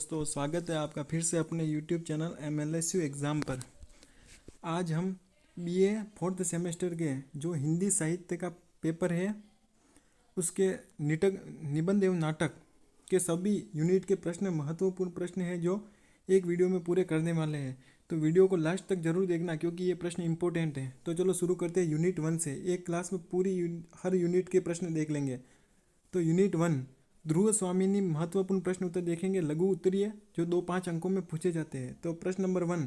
दोस्तों, स्वागत है आपका फिर से अपने YouTube चैनल MLSU एग्ज़ाम पर। आज हम BA फोर्थ सेमेस्टर के जो हिंदी साहित्य का पेपर है उसके निबंध एवं नाटक के सभी यूनिट के प्रश्न, महत्वपूर्ण प्रश्न हैं जो एक वीडियो में पूरे करने वाले हैं। तो वीडियो को लास्ट तक जरूर देखना क्योंकि ये प्रश्न इंपॉर्टेंट है। तो चलो शुरू करते हैं यूनिट 1 से। एक क्लास में हर यूनिट के प्रश्न देख लेंगे। तो यूनिट 1 ध्रुव स्वामिनी महत्वपूर्ण प्रश्न उत्तर देखेंगे, लघु उत्तरीय जो 2-5 अंकों में पूछे जाते हैं। तो प्रश्न नंबर 1,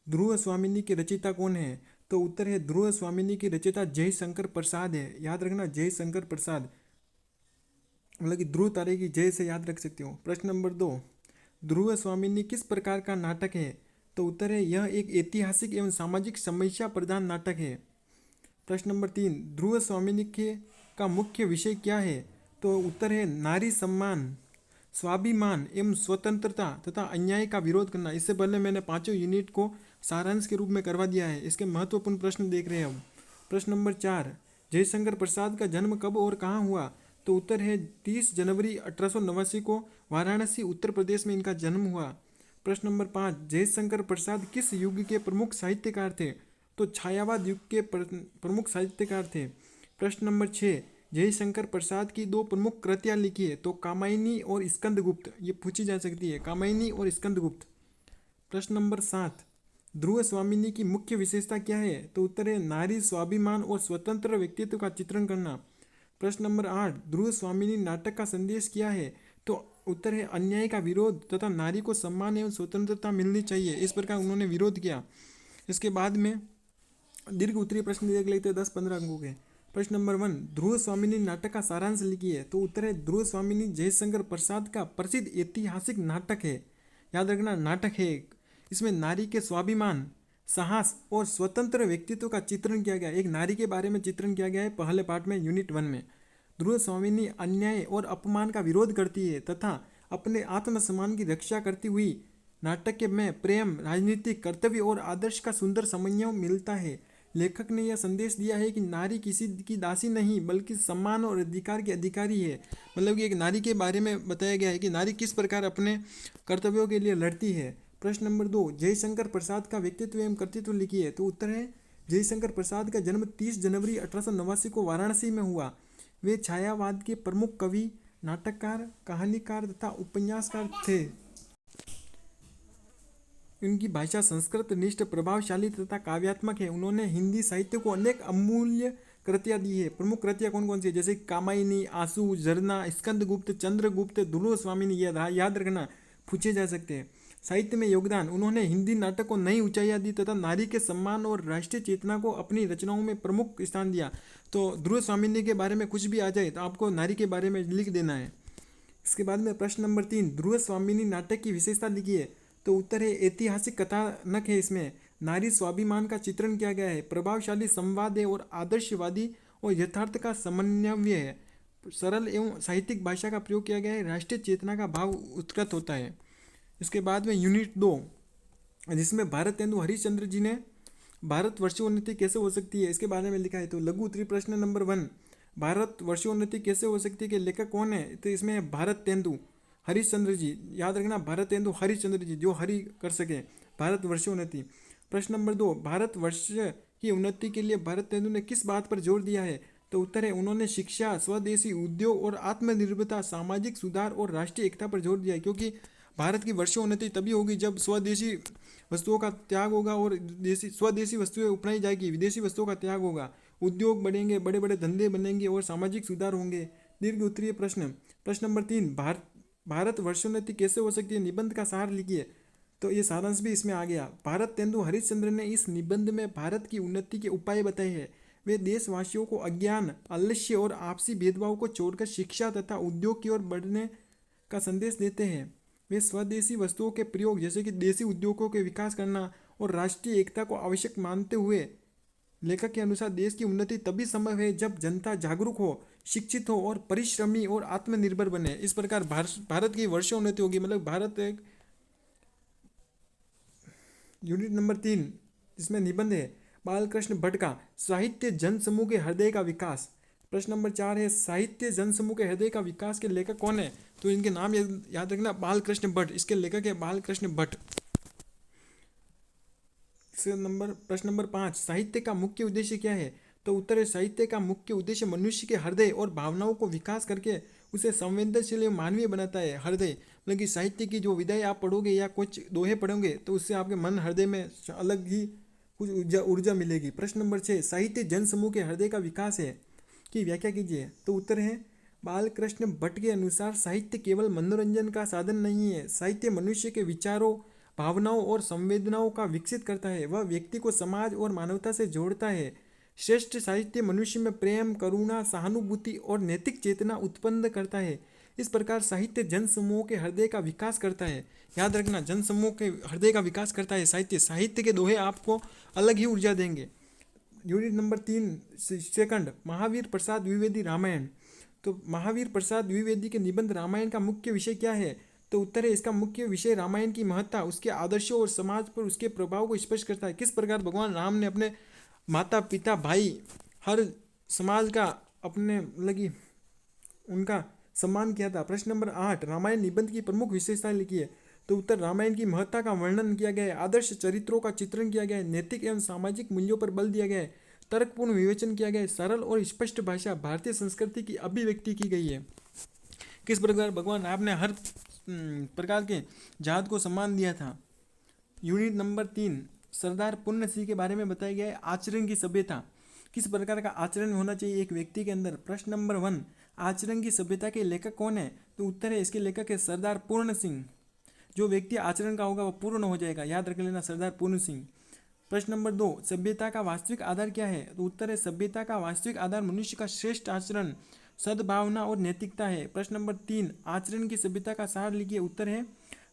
ध्रुव स्वामिनी की रचयिता कौन है? तो उत्तर है ध्रुव स्वामिनी की रचयिता जयशंकर प्रसाद है। याद रखना, जयशंकर प्रसाद, मतलब कि ध्रुव तारे की जय से याद रख सकते हो। प्रश्न नंबर 2, ध्रुव स्वामिनी किस प्रकार का नाटक है? तो उत्तर है यह एक ऐतिहासिक एवं सामाजिक समस्या प्रधान नाटक है। प्रश्न नंबर 3, ध्रुव स्वामिनी के का मुख्य विषय क्या है? तो उत्तर है नारी सम्मान, स्वाभिमान एवं स्वतंत्रता तथा अन्याय का विरोध करना। इससे पहले मैंने पांचों यूनिट को सारांश के रूप में करवा दिया है। इसके महत्वपूर्ण प्रश्न देख रहे हैं हम। प्रश्न नंबर 4, जयशंकर प्रसाद का जन्म कब और कहाँ हुआ? तो उत्तर है 30 जनवरी 1889 को वाराणसी उत्तर प्रदेश में इनका जन्म हुआ। प्रश्न नंबर 5, जयशंकर प्रसाद किस युग के प्रमुख साहित्यकार थे? तो छायावाद युग के प्रमुख साहित्यकार थे। प्रश्न नंबर 6, जयशंकर प्रसाद की दो प्रमुख कृतियां लिखी है। तो कामायनी और स्कंदगुप्त, ये पूछी जा सकती है, कामायनी और स्कंदगुप्त। प्रश्न नंबर 7, ध्रुव स्वामिनी की मुख्य विशेषता क्या है? तो उत्तर है नारी स्वाभिमान और स्वतंत्र व्यक्तित्व का चित्रण करना। प्रश्न नंबर 8, ध्रुव स्वामिनी नाटक का संदेश क्या है? तो उत्तर है अन्याय का विरोध तथा नारी को सम्मान एवं स्वतंत्रता मिलनी चाहिए, इस प्रकार उन्होंने विरोध किया। इसके बाद में दीर्घ उत्तरीय प्रश्न देख लेते हैं 10-15 अंकों के। प्रश्न नंबर 1, ध्रुव स्वामिनी नाटक का सारांश लिखिए। तो उत्तर है ध्रुव स्वामिनी जयशंकर प्रसाद का प्रसिद्ध ऐतिहासिक नाटक है। याद रखना, नाटक है। इसमें नारी के स्वाभिमान, साहस और स्वतंत्र व्यक्तित्व का चित्रण किया गया। एक नारी के बारे में चित्रण किया गया है पहले पार्ट में, यूनिट 1 में। ध्रुव स्वामिनी अन्याय और अपमान का विरोध करती है तथा अपने आत्मसम्मान की रक्षा करती हुई नाटक के में प्रेम, राजनीतिक कर्तव्य और आदर्श का सुंदर समन्वय मिलता है। लेखक ने यह संदेश दिया है कि नारी किसी की दासी नहीं बल्कि सम्मान और अधिकार की अधिकारी है। मतलब कि एक नारी के बारे में बताया गया है कि नारी किस प्रकार अपने कर्तव्यों के लिए लड़ती है। प्रश्न नंबर 2, जयशंकर प्रसाद का व्यक्तित्व एवं कृतित्व लिखिए। तो उत्तर है जयशंकर प्रसाद का जन्म 30 जनवरी 1889 को वाराणसी में हुआ। वे छायावाद के प्रमुख कवि, नाटककार, कहानीकार तथा उपन्यासकार थे। उनकी भाषा संस्कृत निष्ठ, प्रभावशाली तथा काव्यात्मक है। उन्होंने हिंदी साहित्य को अनेक अमूल्य कृतियां दी है। प्रमुख कृतियां कौन कौन सी है? जैसे कामायनी, आंसू, झरना, स्कंदगुप्त, चंद्रगुप्त, ध्रुव स्वामिनी, याद रखना, पूछे जा सकते हैं। साहित्य में योगदान, उन्होंने हिंदी नाटक को नई ऊंचाइयां दी तथा नारी के सम्मान और राष्ट्रीय चेतना को अपनी रचनाओं में प्रमुख स्थान दिया। तो ध्रुव स्वामिनी के बारे में कुछ भी आ जाए तो आपको नारी के बारे में लिख देना है। इसके बाद में प्रश्न नंबर 3, ध्रुव स्वामिनी नाटक की विशेषता लिखिए। तो उत्तर है ऐतिहासिक कथानक है। इसमें नारी स्वाभिमान का चित्रण किया गया है, प्रभावशाली संवाद है और आदर्शवादी और यथार्थ का समन्वय है। सरल एवं साहित्यिक भाषा का प्रयोग किया गया है, राष्ट्रीय चेतना का भाव उत्कृत होता है। इसके बाद में यूनिट 2, जिसमें भारतेंदु हरिश्चंद्र जी ने भारतवर्षोन्नति कैसे हो सकती है इसके बारे में लिखा है। तो लघु उत्तरीय प्रश्न नंबर 1, भारतवर्षोन्नति कैसे हो सकती है के लेखक कौन है? तो इसमें है भारतेंदु हरिश्चंद्र जी। याद रखना, भारतेंदु हरिश्चंद्र जी, जो हरि कर सके, भारतवर्षोन्नति। प्रश्न नंबर 2, भारतवर्ष की उन्नति के लिए भारतेंदु ने किस बात पर जोर दिया है? तो उत्तर है उन्होंने शिक्षा, स्वदेशी उद्योग और आत्मनिर्भरता, सामाजिक सुधार और राष्ट्रीय एकता पर जोर दिया है। क्योंकि भारत की वर्षोन्नति तभी होगी जब स्वदेशी वस्तुओं का त्याग होगा और स्वदेशी वस्तुएं अपनाई जाएगी, विदेशी वस्तुओं का त्याग होगा, उद्योग बढ़ेंगे, बड़े बड़े धंधे बनेंगे और सामाजिक सुधार होंगे। दीर्घ उत्तरीय प्रश्न। प्रश्न नंबर 3, भारत वर्षोन्नति कैसे हो सकती है निबंध का सार लिखिए। तो ये सारांश भी इसमें आ गया। भारतेंदु हरिश्चंद्र ने इस निबंध में भारत की उन्नति के उपाय बताए हैं। वे देशवासियों को अज्ञान, आलस्य और आपसी भेदभाव को छोड़कर शिक्षा तथा उद्योग की ओर बढ़ने का संदेश देते हैं। वे स्वदेशी वस्तुओं के प्रयोग जैसे कि देसी उद्योगों के विकास करना और राष्ट्रीय एकता को आवश्यक मानते हुए लेखक के अनुसार देश की उन्नति तभी संभव है जब जनता जागरूक हो, शिक्षित हो और परिश्रमी और आत्मनिर्भर बने। इस प्रकार भारत की वर्षोन्नति होगी। मतलब भारत एक यूनिट नंबर 3, जिसमें निबंध है बालकृष्ण भट्ट का साहित्य जन समूह के हृदय का विकास। प्रश्न नंबर 4 है साहित्य जनसमूह के हृदय का विकास के लेखक कौन है? तो इनके नाम याद रखना, बालकृष्ण भट्ट, इसके लेखक है बालकृष्ण भट्ट। प्रश्न नंबर 5 साहित्य का मुख्य उद्देश्य क्या है? तो उत्तर है साहित्य का मुख्य उद्देश्य मनुष्य के हृदय और भावनाओं को विकास करके उसे संवेदनशील एवं मानवीय बनाता है। हृदय मतलब कि साहित्य की जो विधाएं आप पढ़ोगे या कुछ दोहे पढ़ोगे तो उससे आपके मन हृदय में अलग ही कुछ ऊर्जा मिलेगी। प्रश्न नंबर 6 साहित्य जनसमूह के हृदय का विकास है की व्याख्या कीजिए। तो उत्तर है बालकृष्ण भट्ट के अनुसार साहित्य केवल मनोरंजन का साधन नहीं है, साहित्य मनुष्य के विचारों, भावनाओं और संवेदनाओं का विकसित करता है। वह व्यक्ति को समाज और मानवता से जोड़ता है। श्रेष्ठ साहित्य मनुष्य में प्रेम, करुणा, सहानुभूति और नैतिक चेतना उत्पन्न करता है। इस प्रकार साहित्य जनसमूह के हृदय का विकास करता है। याद रखना, जनसमूह के हृदय का विकास करता है साहित्य। साहित्य के दोहे आपको अलग ही ऊर्जा देंगे। Unit number 3 second Mahavir Prasad Dwivedi Ramayan. तो महावीर प्रसाद द्विवेदी के निबंध रामायण का मुख्य विषय क्या है? तो उत्तर है इसका मुख्य विषय रामायण की महत्ता, उसके आदर्शों और समाज पर उसके प्रभाव को स्पष्ट करता है। किस प्रकार भगवान राम ने अपने माता पिता भाई हर समाज का अपने लगी उनका सम्मान किया था। प्रश्न नंबर 8 रामायण निबंध की प्रमुख विशेषताएं लिखिए। तो उत्तर रामायण की महत्ता का वर्णन किया गया है, आदर्श चरित्रों का चित्रण किया गया है, नैतिक एवं सामाजिक मूल्यों पर बल दिया गया है, तर्कपूर्ण विवेचन किया गया है, सरल और स्पष्ट भाषा भारतीय संस्कृति की अभिव्यक्ति की गई है। किस प्रकार भगवान राम ने हर प्रकार के जात को सम्मान दिया था। यूनिट नंबर 3 सरदार पूर्ण सिंह के बारे में बताया गया है, आचरण की सभ्यता। किस प्रकार का आचरण होना चाहिए एक व्यक्ति के अंदर। प्रश्न नंबर 1 आचरण की सभ्यता के लेखक कौन है? तो उत्तर है इसके लेखक है सरदार पूर्ण सिंह। जो व्यक्ति आचरण का होगा वो पूर्ण हो जाएगा, याद रख लेना, सरदार पूर्ण सिंह। प्रश्न नंबर 2 सभ्यता का वास्तविक आधार क्या है? तो उत्तर है सभ्यता का वास्तविक आधार मनुष्य का श्रेष्ठ आचरण, सद्भावना और नैतिकता है। प्रश्न नंबर 3 आचरण की सभ्यता का सार लिखिए। उत्तर है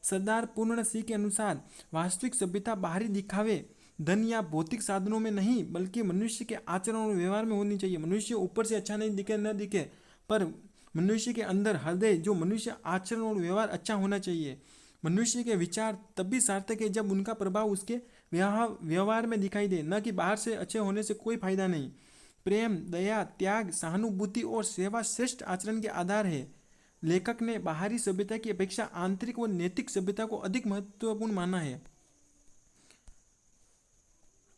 सरदार पूर्ण सिंह के अनुसार वास्तविक सभ्यता बाहरी दिखावे, धन या भौतिक साधनों में नहीं बल्कि मनुष्य के आचरण और व्यवहार में होनी चाहिए। मनुष्य ऊपर से अच्छा नहीं दिखे न दिखे, पर मनुष्य के अंदर हृदय जो मनुष्य आचरण और व्यवहार अच्छा होना चाहिए। मनुष्य के विचार तभी सार्थक है जब उनका प्रभाव उसके व्यवहार में दिखाई दे, न कि बाहर से अच्छे होने से कोई फायदा नहीं। प्रेम, दया, त्याग, सहानुभूति और सेवा श्रेष्ठ आचरण के आधार है। लेखक ने बाहरी सभ्यता की अपेक्षा आंतरिक व नैतिक सभ्यता को अधिक महत्वपूर्ण माना है।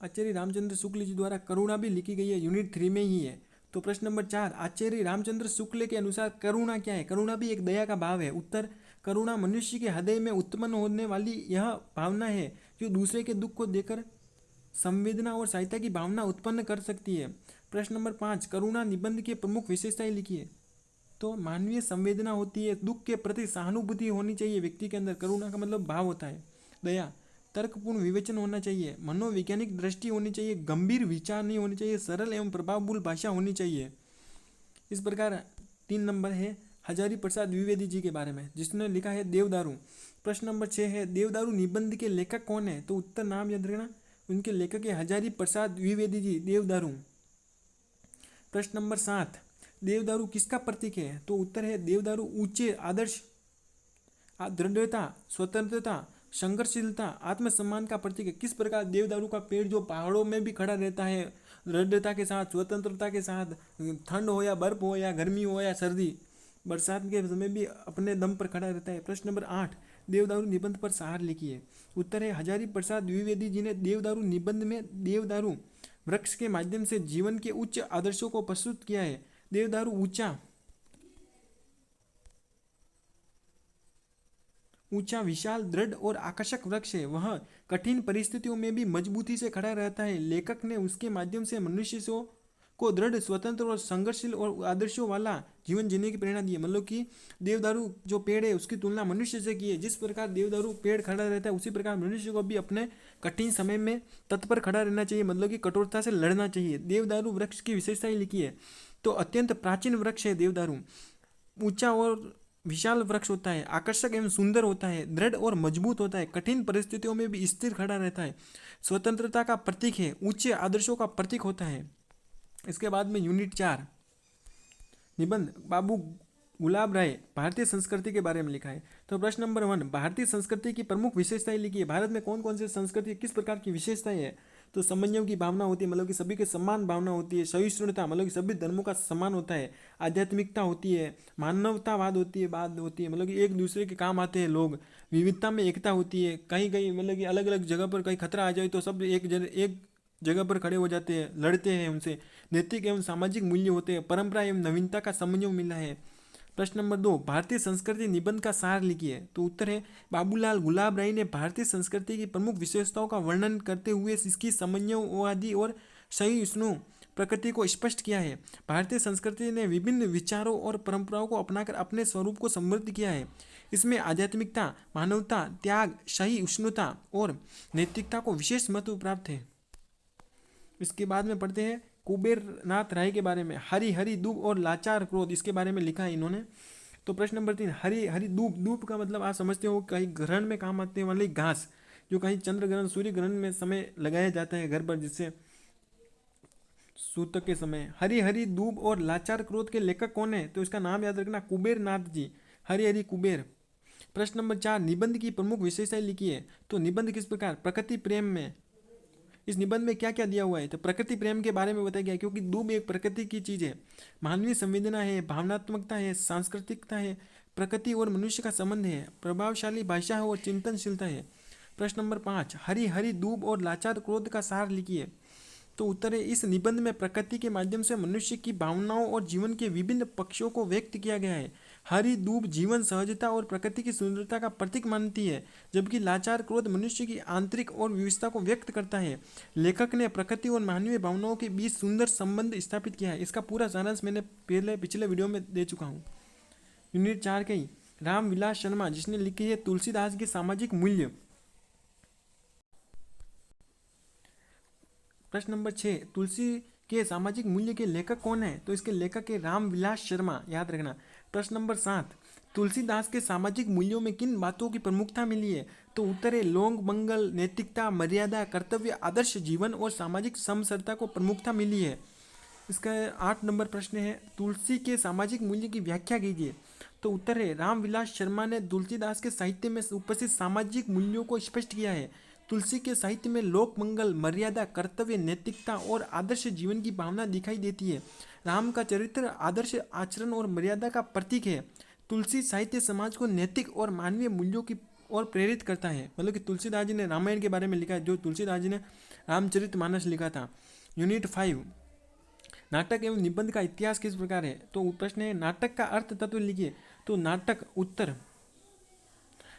आचार्य रामचंद्र शुक्ल जी द्वारा करुणा भी लिखी गई है, यूनिट 3 में ही है। तो प्रश्न नंबर 4 आचार्य रामचंद्र शुक्ल के अनुसार करुणा क्या है? करुणा भी एक दया का भाव है। उत्तर करुणा मनुष्य के हृदय में उत्पन्न होने वाली यह भावना है जो दूसरे के दुख को देखकर संवेदना और सहायता की भावना उत्पन्न कर सकती है। प्रश्न नंबर 5 करुणा निबंध की प्रमुख विशेषताएं लिखिए। तो मानवीय संवेदना होती है, दुख के प्रति सहानुभूति होनी चाहिए व्यक्ति के अंदर, करुणा का मतलब भाव होता है। दया, तर्कपूर्ण विवेचन होना चाहिए, मनोवैज्ञानिक दृष्टि होनी चाहिए, गंभीर विचार नहीं होने चाहिए, सरल एवं प्रभावपूर्ण भाषा होनी चाहिए। इस प्रकार 3 नंबर है हजारी प्रसाद द्विवेदी जी के बारे में, जिसने लिखा है देवदारू। प्रश्न नंबर 6 है देवदारू निबंध के लेखक कौन है? तो उत्तर नाम याद रखना, उनके लेखक है हजारी प्रसाद द्विवेदी जी, देवदारू। प्रश्न नंबर 7 देवदारू किसका प्रतीक है? तो उत्तर है देवदारू ऊंचे आदर्श, दृढ़ता, स्वतंत्रता, संघर्षशीलता, आत्मसम्मान का प्रतीक है। किस प्रकार देवदारू का पेड़ जो पहाड़ों में भी खड़ा रहता है, दृढ़ता के साथ, स्वतंत्रता के साथ, ठंड हो या बर्फ हो या गर्मी हो या सर्दी, बरसात के समय भी अपने दम पर खड़ा रहता है। प्रश्न नंबर 8 देवदारू निबंध पर सार लिखिए। उत्तर है हजारी प्रसाद द्विवेदी जी ने देवदारू निबंध में देवदारू वृक्ष के माध्यम से जीवन के उच्च आदर्शों को प्रस्तुत किया है। देवदारू ऊंचा, विशाल, दृढ़ और आकर्षक वृक्ष है। वह कठिन परिस्थितियों में भी मजबूती से खड़ा रहता है। लेखक ने उसके माध्यम से मनुष्य को दृढ़, स्वतंत्र और संघर्षशील और आदर्शों वाला जीवन जीने की प्रेरणा दी है। मतलब कि देवदारू जो पेड़ है उसकी तुलना मनुष्य से की है। जिस प्रकार देवदारू पेड़ खड़ा रहता है उसी प्रकार मनुष्य को भी अपने कठिन समय में तत्पर खड़ा रहना चाहिए, मतलब कि कठोरता से लड़ना चाहिए। देवदारू वृक्ष की विशेषताएं लिखी है। तो अत्यंत प्राचीन वृक्ष है देवदारू, ऊंचा और विशाल वृक्ष होता है, आकर्षक एवं सुंदर होता है, दृढ़ और मजबूत होता है, कठिन परिस्थितियों में भी स्थिर खड़ा रहता है, स्वतंत्रता का प्रतीक है, ऊंचे आदर्शों का प्रतीक होता है। इसके बाद में यूनिट 4 निबंध बाबू गुलाब राय भारतीय संस्कृति के बारे में लिखा है। तो प्रश्न नंबर 1 भारतीय संस्कृति की प्रमुख विशेषताएं लिखिए। भारत में कौन कौन सी संस्कृति किस प्रकार की विशेषताएं है? तो समन्वय की भावना होती है, मतलब कि सभी के समान भावना होती है। सहिष्णुता मतलब कि सभी धर्मों का समान होता है। आध्यात्मिकता होती है, मानवतावाद होती है, बात होती है मतलब कि एक दूसरे के काम आते हैं लोग। विविधता में एकता होती है। कहीं कहीं मतलब कि अलग अलग जगह पर कहीं खतरा आ जाए तो सब एक जगह पर खड़े हो जाते हैं, लड़ते हैं उनसे। नैतिक एवं सामाजिक मूल्य होते हैं। परंपरा एवं नवीनता का समन्वय मिला है। प्रश्न नंबर 2, भारतीय संस्कृति निबंध का सार लिखिए। तो उत्तर है बाबूलाल गुलाबराय ने भारतीय संस्कृति की प्रमुख विशेषताओं का वर्णन करते हुए इसकी समन्वयवादी और सहिष्णु प्रकृति को स्पष्ट किया है। भारतीय संस्कृति ने विभिन्न विचारों और परंपराओं को अपनाकर अपने स्वरूप को समृद्ध किया है। इसमें आध्यात्मिकता, मानवता, त्याग, सहिष्णुता और नैतिकता को विशेष महत्व प्राप्त है। इसके बाद में पढ़ते हैं कुबेर नाथ राय के बारे में। हरी हरी दूब और लाचार क्रोध, इसके बारे में लिखा है इन्होंने। तो प्रश्न नंबर 3, हरी हरी दूब। दूब का मतलब आप समझते हो कहीं ग्रहण में काम आते वाली घास, जो कहीं चंद्र ग्रहण सूर्य ग्रहण में समय लगाया जाता है घर पर, जिससे सूतक के समय। हरी हरी दूब और लाचार क्रोध के लेखक कौन है? तो इसका नाम याद रखना, कुबेर नाथ जी। हरी हरी कुबेर। प्रश्न नंबर 4, निबंध की प्रमुख विशेषताएं लिखिए। तो निबंध किस प्रकार? प्रकृति प्रेम में इस निबंध में क्या क्या दिया हुआ है? तो प्रकृति प्रेम के बारे में बताया गया है, क्योंकि दूब एक प्रकृति की चीज है। मानवीय संवेदना है, भावनात्मकता है, सांस्कृतिकता है, प्रकृति और मनुष्य का संबंध है, प्रभावशाली भाषा है और चिंतनशीलता है। प्रश्न नंबर 5, हरी हरी दूब और लाचार क्रोध का सार लिखिए। तो उत्तर है इस निबंध में प्रकृति के माध्यम से मनुष्य की भावनाओं और जीवन के विभिन्न पक्षों को व्यक्त किया गया है। हरी दूब जीवन, सहजता और प्रकृति की सुंदरता का प्रतीक मानती है, जबकि लाचार क्रोध मनुष्य की आंतरिक और विविधता को व्यक्त करता है। लेखक ने प्रकृति और मानवीय भावनाओं के बीच सुंदर संबंध स्थापित किया है। इसका पूरा सारांश मैंने पिछले वीडियो में दे चुका हूँ। यूनिट 4 के ही रामविलास शर्मा, जिसने लिखी है तुलसीदास के सामाजिक मूल्य। प्रश्न नंबर 6, तुलसी के सामाजिक मूल्य के लेखक कौन है? तो इसके लेखक है रामविलास शर्मा, याद रखना। प्रश्न नंबर 7, तुलसीदास के सामाजिक मूल्यों में किन बातों की प्रमुखता मिली है? तो उत्तर है लोक मंगल, नैतिकता, मर्यादा, कर्तव्य, आदर्श जीवन और सामाजिक समसरता को प्रमुखता मिली है। इसका 8 नंबर प्रश्न है तुलसी के सामाजिक मूल्य की व्याख्या कीजिए। तो उत्तर है रामविलास शर्मा ने तुलसीदास के साहित्य में उपस्थित सामाजिक मूल्यों को स्पष्ट किया है। तुलसी के साहित्य में लोक मंगल, मर्यादा, कर्तव्य, नैतिकता और आदर्श जीवन की भावना दिखाई देती है। राम का चरित्र आदर्श आचरण और मर्यादा का प्रतीक है। तुलसी साहित्य समाज को नैतिक और मानवीय मूल्यों की ओर प्रेरित करता है। मतलब कि तुलसीदास जी ने रामायण के बारे में लिखा है, जो तुलसीदास जी ने रामचरितमानस लिखा था। यूनिट 5, नाटक एवं निबंध का इतिहास किस प्रकार है? तो प्रश्न है नाटक का अर्थ तत्व लिखिए। तो नाटक, उत्तर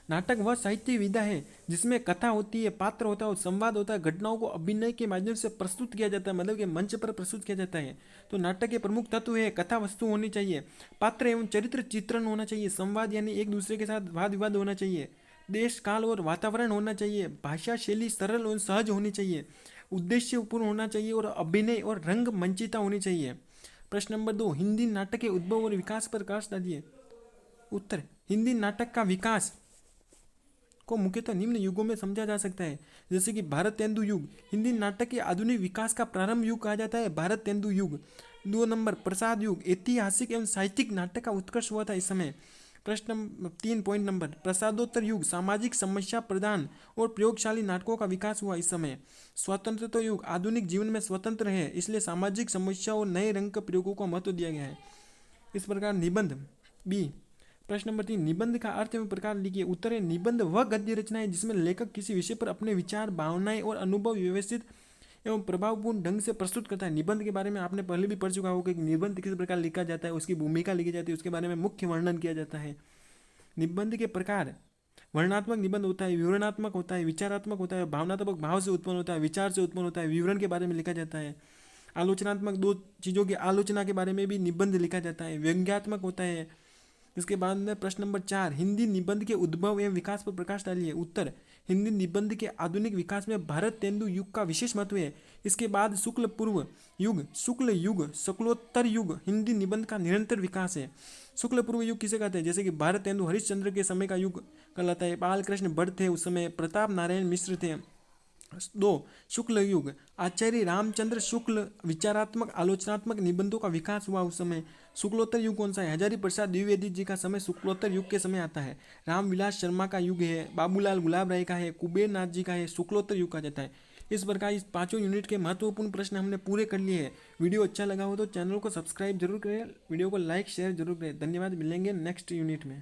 नाटक वह साहित्य विधा है जिसमें कथा होती है, पात्र होता है और संवाद होता है। घटनाओं को अभिनय के माध्यम से प्रस्तुत किया जाता है, मतलब कि मंच पर प्रस्तुत किया जाता है। तो नाटक के प्रमुख तत्व है कथा वस्तु होनी चाहिए, पात्र एवं चरित्र चित्रण होना चाहिए, संवाद यानी एक दूसरे के साथ वाद विवाद होना चाहिए, देश काल और वातावरण होना चाहिए, भाषा शैली सरल और सहज होनी चाहिए, उद्देश्य पूर्ण होना चाहिए और अभिनय और रंग मंचिता होनी चाहिए। प्रश्न नंबर 2, हिंदी नाटक के उद्भव और विकास पर प्रकाश डालिए। उत्तर, हिंदी नाटक का विकास को मुख्यतः निम्न युगों में समझा जा सकता है, जैसे कि भारत तेंदु युग। हिंदी नाटक के आधुनिक विकास का प्रारंभ युग कहा जाता है भारत तेंदु युग। 2 नंबर, प्रसाद युग। ऐतिहासिक एवं साहित्यिक नाटक का उत्कर्ष हुआ था इस समय। प्रश्न 3 पॉइंट नंबर, प्रसादोत्तर युग। सामाजिक समस्या प्रधान और प्रयोगशाली नाटकों का विकास हुआ इस समय। स्वतंत्रता युग। आधुनिक जीवन में स्वतंत्र है, इसलिए सामाजिक समस्या और नए रंग के प्रयोगों को महत्व दिया गया है। इस प्रकार निबंध। बी, प्रश्न नंबर 3, निबंध का अर्थ एवं प्रकार लिखिए। उत्तर है निबंध वह गद्य रचना है जिसमें लेखक किसी विषय पर अपने विचार, भावनाएं और अनुभव व्यवस्थित एवं प्रभावपूर्ण ढंग से प्रस्तुत करता है। निबंध के बारे में आपने पहले भी पढ़ चुका होगा कि निबंध किस प्रकार लिखा जाता है, उसकी भूमिका लिखी जाती है, उसके बारे में मुख्य वर्णन किया जाता है। निबंध के प्रकार, वर्णनात्मक निबंध होता है, विवरणात्मक होता है, विचारात्मक होता है, भावनात्मक भाव से उत्पन्न होता है, विचार से उत्पन्न होता है, विवरण के बारे में लिखा जाता है। आलोचनात्मक, दो चीज़ों की आलोचना के बारे में भी निबंध लिखा जाता है। व्यंग्यात्मक होता है। इसके बाद में प्रश्न नंबर 4, हिंदी निबंध के उद्भव एवं विकास पर प्रकाश डालिए। उत्तर, हिंदी निबंध के आधुनिक विकास में भारत तेंदु युग का विशेष महत्व है। इसके बाद शुक्ल पूर्व युग, शुक्ल युग, शुक्लोत्तर युग हिंदी निबंध का निरंतर विकास है। शुक्ल पूर्व युग किसे कहते हैं? जैसे कि भारत तेंदु हरिश्चंद्र के समय का युग कहलाता है। बालकृष्ण भट्ट थे उस समय, प्रताप नारायण मिश्र थे। 2, शुक्ल युग, आचार्य रामचंद्र शुक्ल विचारात्मक आलोचनात्मक निबंधों का विकास हुआ उस समय। शुक्लोत्तर युग कौन सा है? हजारी प्रसाद द्विवेदी जी का समय शुक्लोत्तर युग के समय आता है। रामविलास शर्मा का युग है, बाबूलाल गुलाब राय का है, कुबेर नाथ जी का है, शुक्लोत्तर युग कहा जाता है। इस प्रकार इस पांचों यूनिट के महत्वपूर्ण प्रश्न हमने पूरे कर लिए हैं। वीडियो अच्छा लगा हो तो चैनल को सब्सक्राइब जरूर करें, वीडियो को लाइक शेयर जरूर करें। धन्यवाद, मिलेंगे नेक्स्ट यूनिट में।